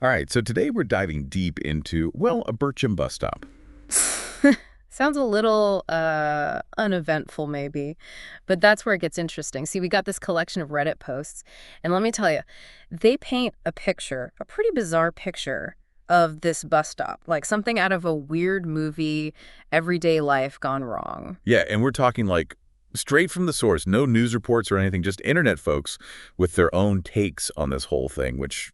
All right, so today we're diving deep into, well, a Berchem bus stop. Sounds a little uneventful, maybe, but that's where it gets interesting. See, we got this collection of Reddit posts, and let me tell you, they paint a picture, a pretty bizarre picture of this bus stop, like something out of a weird movie, everyday life gone wrong. Yeah, and we're talking like straight from the source, no news reports or anything, just internet folks with their own takes on this whole thing, which,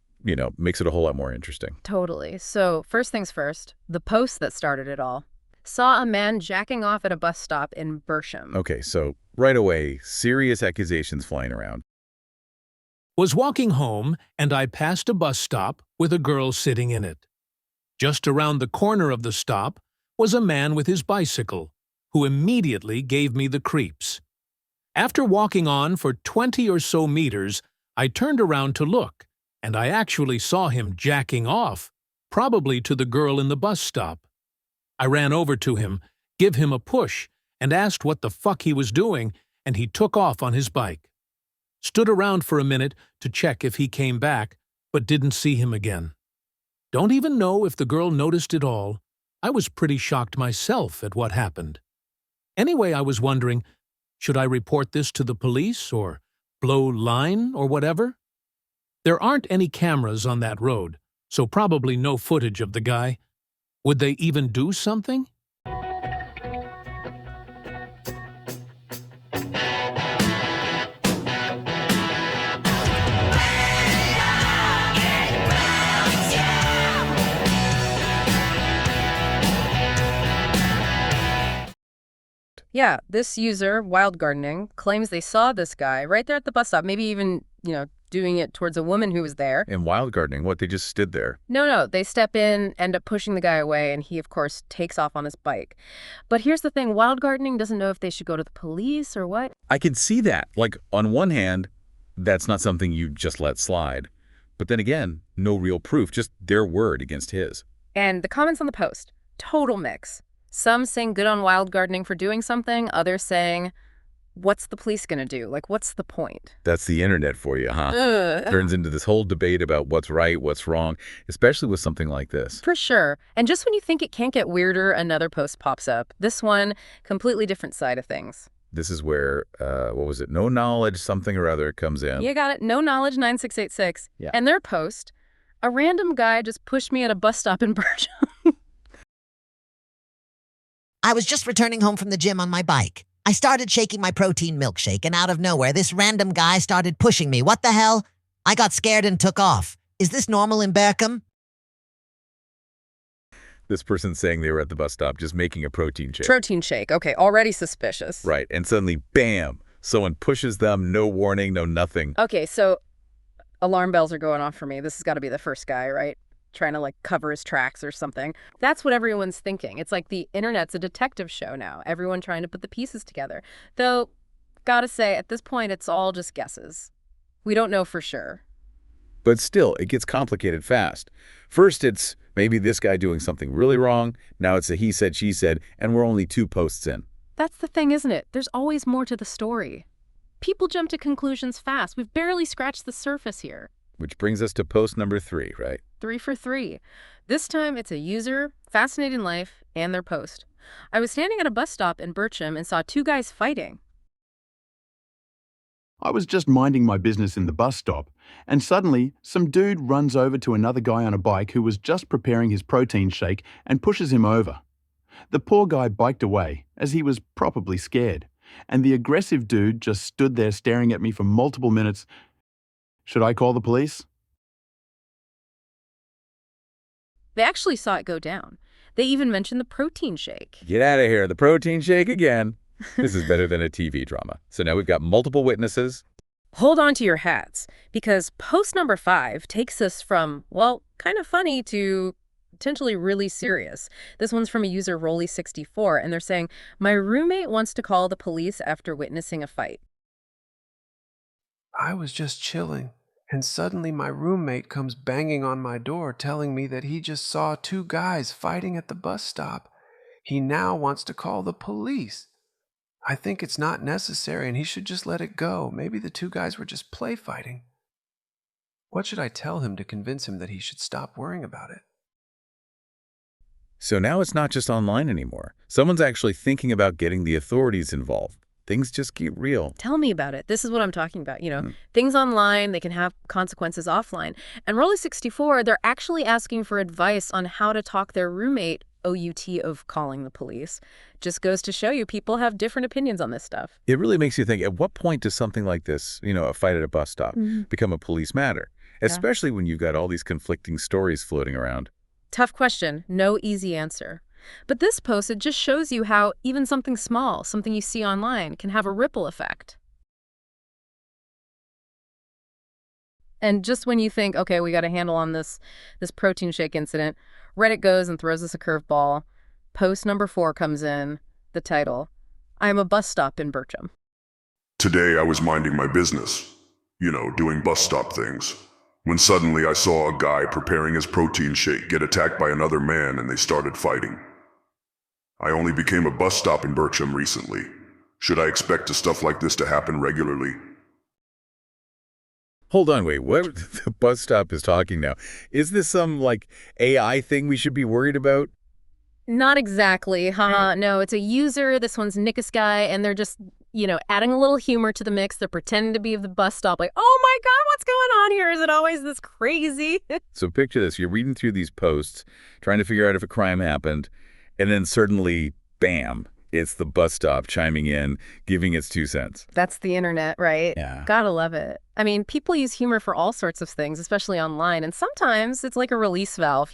makes it a whole lot more interesting. Totally. So, first things first, the post that started it all saw a man jacking off at a bus stop in Berchem. Okay, so right away, serious accusations flying around. Was walking home and I passed a bus stop with a girl sitting in it. Just around the corner of the stop was a man with his bicycle, who immediately gave me the creeps. After walking on for 20 or so meters, I turned around to look, and I actually saw him jacking off, probably to the girl in the bus stop. I ran over to him, give him a push, and asked what the fuck he was doing, and he took off on his bike. Stood around for a minute to check if he came back, but didn't see him again. Don't even know if the girl noticed it all. I was pretty shocked myself at what happened. Anyway, I was wondering, should I report this to the police or blow line or whatever? There aren't any cameras on that road, so probably no footage of the guy. Would they even do something? Yeah, this user, Wild Gardening, claims they saw this guy right there at the bus stop, maybe even, doing it towards a woman who was there. In wild gardening, what, they just stood there? No, they step in, end up pushing the guy away, and he, of course, takes off on his bike. But here's the thing, Wild Gardening doesn't know if they should go to the police or what. I can see that. Like, on one hand, that's not something you just let slide. But then again, no real proof, just their word against his. And the comments on the post, total mix. Some saying good on Wild Gardening for doing something, others saying, what's the police gonna do? Like, what's the point? That's the internet for you, huh? Ugh. Turns into this whole debate about what's right, what's wrong, especially with something like this. For sure. And just when you think it can't get weirder, another post pops up. This one, completely different side of things. This is where, what was it, no knowledge something or other comes in. You got it. No Knowledge 9686. Yeah. And their post, a random guy just pushed me at a bus stop in Berchem. I was just returning home from the gym on my bike. I started shaking my protein milkshake, and out of nowhere, this random guy started pushing me. What the hell? I got scared and took off. Is this normal in Berchem? This person saying they were at the bus stop just making a protein shake. Protein shake. Okay, already suspicious. Right, and suddenly, bam, someone pushes them, no warning, no nothing. Okay, so alarm bells are going off for me. This has got to be the first guy, right? Trying to cover his tracks or something. That's what everyone's thinking. It's like the internet's a detective show now. Everyone trying to put the pieces together. Though, gotta say, at this point, it's all just guesses. We don't know for sure. But still, it gets complicated fast. First, it's maybe this guy doing something really wrong. Now it's a he said, she said, and we're only 2 posts in. That's the thing, isn't it? There's always more to the story. People jump to conclusions fast. We've barely scratched the surface here. Which brings us to post number 3, right? 3 for 3. This time it's a user, fascinating life, and their post. I was standing at a bus stop in Berchem and saw 2 guys fighting. I was just minding my business in the bus stop, and suddenly some dude runs over to another guy on a bike who was just preparing his protein shake and pushes him over. The poor guy biked away, as he was probably scared, and the aggressive dude just stood there staring at me for multiple minutes. Should I call the police? They actually saw it go down. They even mentioned the protein shake. Get out of here, the protein shake again. This is better than a TV drama. So now we've got multiple witnesses. Hold on to your hats, because post number 5 takes us from, well, kind of funny to potentially really serious. This one's from a user, Rolly64, and they're saying, my roommate wants to call the police after witnessing a fight. I was just chilling, and suddenly my roommate comes banging on my door telling me that he just saw 2 guys fighting at the bus stop. He now wants to call the police. I think it's not necessary and he should just let it go. Maybe the 2 guys were just play fighting. What should I tell him to convince him that he should stop worrying about it? So now it's not just online anymore. Someone's actually thinking about getting the authorities involved. Things just get real. Tell me about it. This is what I'm talking about. Things online, they can have consequences offline. And Rolly 64, they're actually asking for advice on how to talk their roommate out of calling the police. Just goes to show you people have different opinions on this stuff. It really makes you think, at what point does something like this, a fight at a bus stop, become a police matter? Especially when you've got all these conflicting stories floating around. Tough question. No easy answer. But this post, it just shows you how even something small, something you see online, can have a ripple effect. And just when you think, okay, we got a handle on this protein shake incident, Reddit goes and throws us a curveball. Post number 4 comes in, the title, "I'm a bus stop in Berchem." Today I was minding my business, doing bus stop things, when suddenly I saw a guy preparing his protein shake get attacked by another man and they started fighting. I only became a bus stop in Berchem recently. Should I expect stuff like this to happen regularly? Hold on, wait, what? The bus stop is talking now. Is this some, AI thing we should be worried about? Not exactly, No, it's a user. This one's Nickus Guy, and they're just, adding a little humor to the mix. They're pretending to be the bus stop, like, oh my God, what's going on here? Is it always this crazy? So picture this. You're reading through these posts, trying to figure out if a crime happened, and then suddenly, bam, it's the bus stop chiming in, giving its 2 cents. That's the internet, right? Yeah. Gotta love it. I mean, people use humor for all sorts of things, especially online, and sometimes it's like a release valve,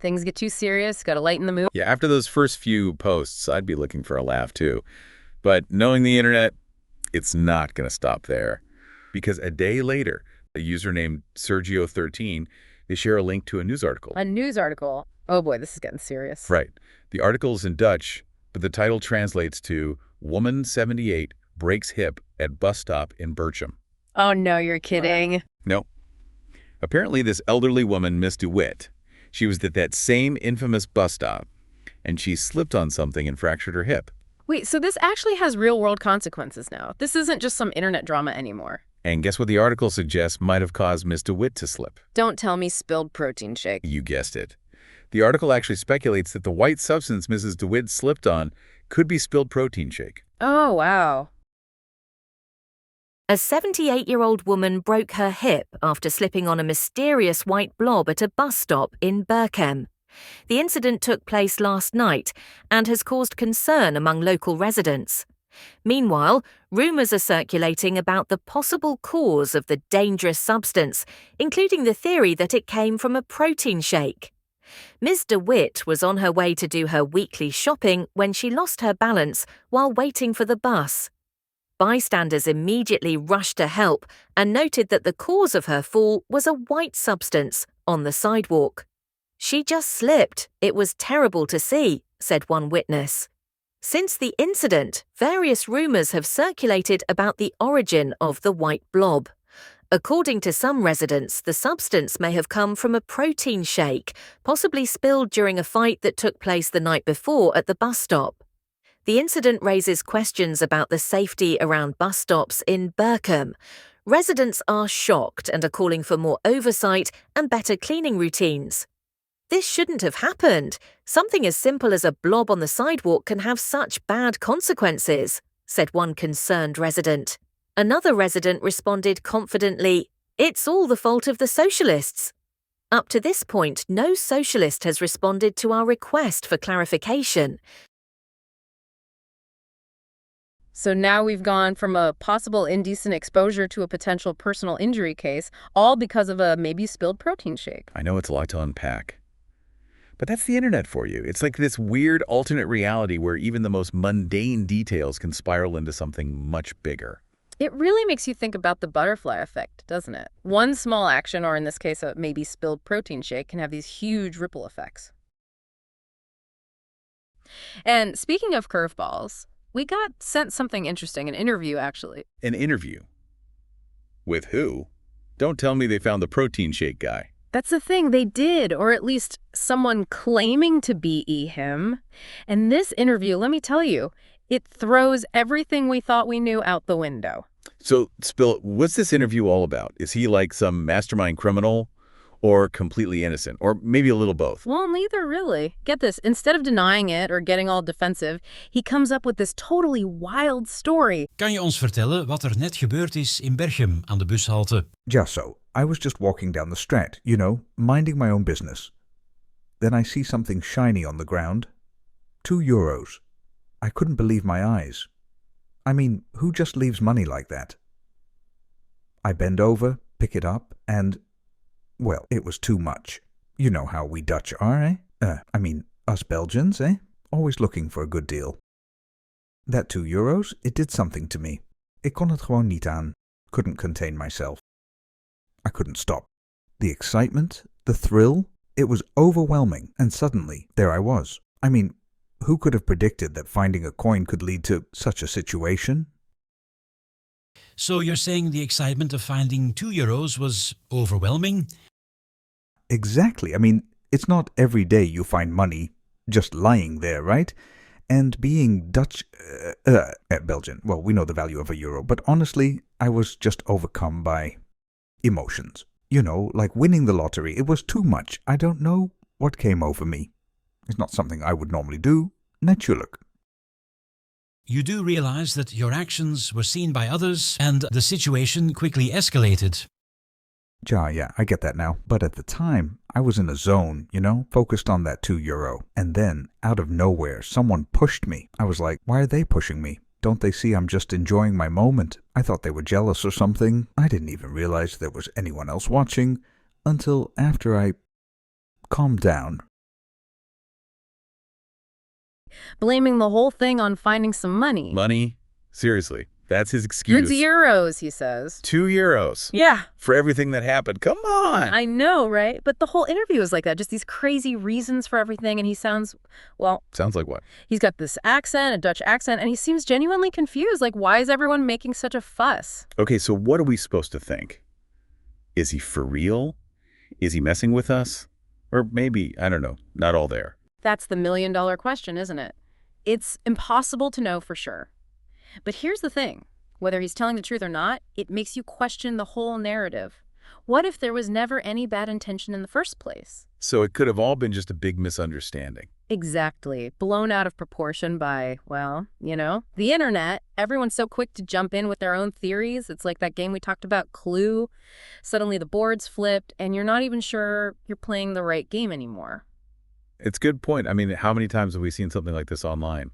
Things get too serious, gotta lighten the mood. Yeah, after those first few posts, I'd be looking for a laugh too. But knowing the internet, it's not going to stop there. Because a day later, a user named Sergio13, they share a link to a news article. A news article? Oh boy, this is getting serious. Right. The article is in Dutch, but the title translates to "Woman 78 breaks hip at bus stop in Berchem." Oh no, you're kidding. No. Apparently this elderly woman missed a wit. She was at that same infamous bus stop, and she slipped on something and fractured her hip. Wait, so this actually has real-world consequences now. This isn't just some internet drama anymore. And guess what the article suggests might have caused Miss DeWitt to slip? Don't tell me spilled protein shake. You guessed it. The article actually speculates that the white substance Mrs. DeWitt slipped on could be spilled protein shake. Oh, wow. A 78-year-old woman broke her hip after slipping on a mysterious white blob at a bus stop in Berchem. The incident took place last night and has caused concern among local residents. Meanwhile, rumours are circulating about the possible cause of the dangerous substance, including the theory that it came from a protein shake. Ms. DeWitt was on her way to do her weekly shopping when she lost her balance while waiting for the bus. Bystanders immediately rushed to help and noted that the cause of her fall was a white substance on the sidewalk. "She just slipped. It was terrible to see," said one witness. Since the incident, various rumours have circulated about the origin of the white blob. According to some residents, the substance may have come from a protein shake, possibly spilled during a fight that took place the night before at the bus stop. The incident raises questions about the safety around bus stops in Berchem. Residents are shocked and are calling for more oversight and better cleaning routines. "This shouldn't have happened. Something as simple as a blob on the sidewalk can have such bad consequences," said one concerned resident. Another resident responded confidently, "It's all the fault of the socialists." Up to this point, no socialist has responded to our request for clarification. So now we've gone from a possible indecent exposure to a potential personal injury case, all because of a maybe spilled protein shake. I know it's a lot to unpack. But that's the internet for you. It's like this weird alternate reality where even the most mundane details can spiral into something much bigger. It really makes you think about the butterfly effect, doesn't it? One small action, or in this case, a maybe spilled protein shake, can have these huge ripple effects. And speaking of curveballs, we got sent something interesting, an interview, actually. An interview? With who? Don't tell me they found the protein shake guy. That's the thing, they did, or at least someone claiming to be him. And this interview, let me tell you, it throws everything we thought we knew out the window. So, Spill, what's this interview all about? Is he like some mastermind criminal or completely innocent? Or maybe a little both? Well, neither really. Get this, instead of denying it or getting all defensive, he comes up with this totally wild story. Kan je ons vertellen wat er net gebeurd is in Berchem aan de bushalte? Just so. I was just walking down the street, minding my own business. Then I see something shiny on the ground. €2. I couldn't believe my eyes. I mean, who just leaves money like that? I bend over, pick it up, and... well, it was too much. You know how we Dutch are, eh? Us Belgians, eh? Always looking for a good deal. That €2, it did something to me. Ik kon het gewoon niet aan. Couldn't contain myself. I couldn't stop. The excitement, the thrill, it was overwhelming, and suddenly, there I was. I mean, who could have predicted that finding a coin could lead to such a situation? So you're saying the excitement of finding €2 was overwhelming? Exactly. I mean, it's not every day you find money just lying there, right? And being Dutch, Belgian, well, we know the value of a euro, but honestly, I was just overcome by emotions. Like winning the lottery. It was too much. I don't know what came over me. It's not something I would normally do. Natuurlijk. You do realize that your actions were seen by others and the situation quickly escalated. Yeah, I get that now. But at the time, I was in a zone, focused on that €2. And then, out of nowhere, someone pushed me. I was like, why are they pushing me? Don't they see I'm just enjoying my moment? I thought they were jealous or something. I didn't even realize there was anyone else watching until after I calmed down. Blaming the whole thing on finding some money. Money? Seriously, that's his excuse. €2, he says. €2? Yeah. For everything that happened. Come on! I know, right? But the whole interview is like that. Just these crazy reasons for everything. And he sounds, well... Sounds like what? He's got this accent, a Dutch accent, and he seems genuinely confused. Like, why is everyone making such a fuss? Okay, so what are we supposed to think? Is he for real? Is he messing with us? Or maybe, I don't know, not all there. That's the million-dollar question, isn't it? It's impossible to know for sure. But here's the thing. Whether he's telling the truth or not, it makes you question the whole narrative. What if there was never any bad intention in the first place? So it could have all been just a big misunderstanding. Exactly. Blown out of proportion by, well, the internet. Everyone's so quick to jump in with their own theories. It's like that game we talked about, Clue. Suddenly the board's flipped, and you're not even sure you're playing the right game anymore. It's a good point. I mean, how many times have we seen something like this online?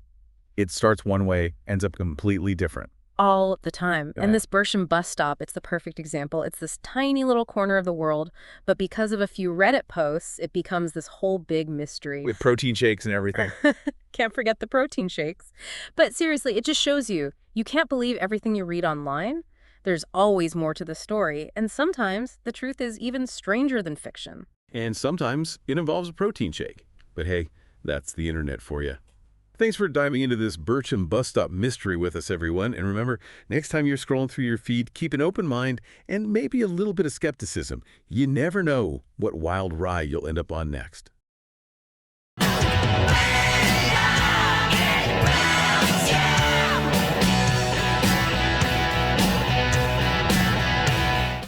It starts one way, ends up completely different. All the time. Yeah. And this Berchem bus stop, it's the perfect example. It's this tiny little corner of the world, but because of a few Reddit posts, it becomes this whole big mystery. With protein shakes and everything. Can't forget the protein shakes. But seriously, it just shows you can't believe everything you read online. There's always more to the story, and sometimes the truth is even stranger than fiction. And sometimes it involves a protein shake. But hey, that's the internet for you. Thanks for diving into this Berchem bus stop mystery with us, everyone. And remember, next time you're scrolling through your feed, keep an open mind and maybe a little bit of skepticism. You never know what wild ride you'll end up on next.